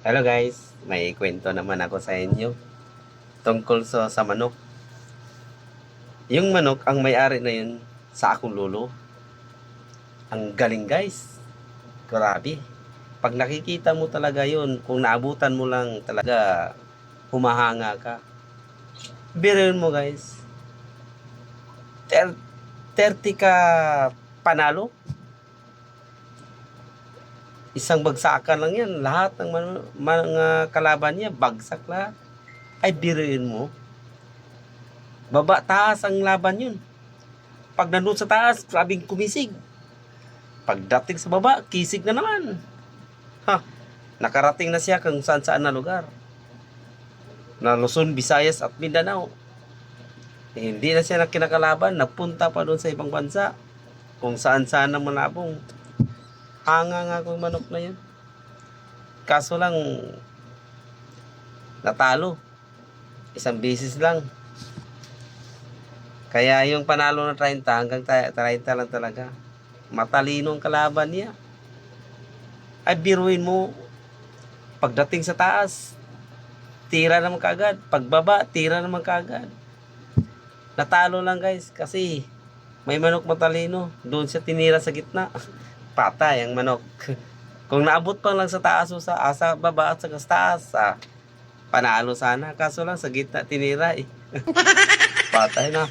Hello guys, may kwento naman ako sa inyo tungkol sa manok. Yung manok, ang may-ari na yun sa akong lolo. Ang galing guys, grabe. Pag nakikita mo talaga yun, kung naabutan mo lang talaga, humahanga ka. Biruin mo guys, 30 ka panalo. Isang bagsakan lang yan. Lahat ng mga kalaban niya, bagsak lahat. Ay, biruin mo. Baba, taas ang laban yun. Pag nandun sa taas, grabing kumisig. Pagdating sa baba, kisig na naman. Ha, nakarating na siya kung saan-saan na lugar. Na Luzon, Visayas at Mindanao. Hindi na siya kinakalaban, napunta pa doon sa ibang bansa. Kung saan-saan na malabong. Hanga nga kung manok na yun. Kaso lang, natalo. Isang bisis lang. Kaya yung panalo na 30 hanggang 30 lang talaga. Matalino ang kalaban niya. Ay, biruin mo. Pagdating sa taas, tira naman kaagad. Pagbaba, tira naman kaagad. Natalo lang guys kasi may manok matalino. Doon siya tinira sa gitna. Patay ang manok. Kung naabot pa lang sa taas o sa baba at sa taas, panalo sana. Kaso lang sa gitna tinira eh. Patay na.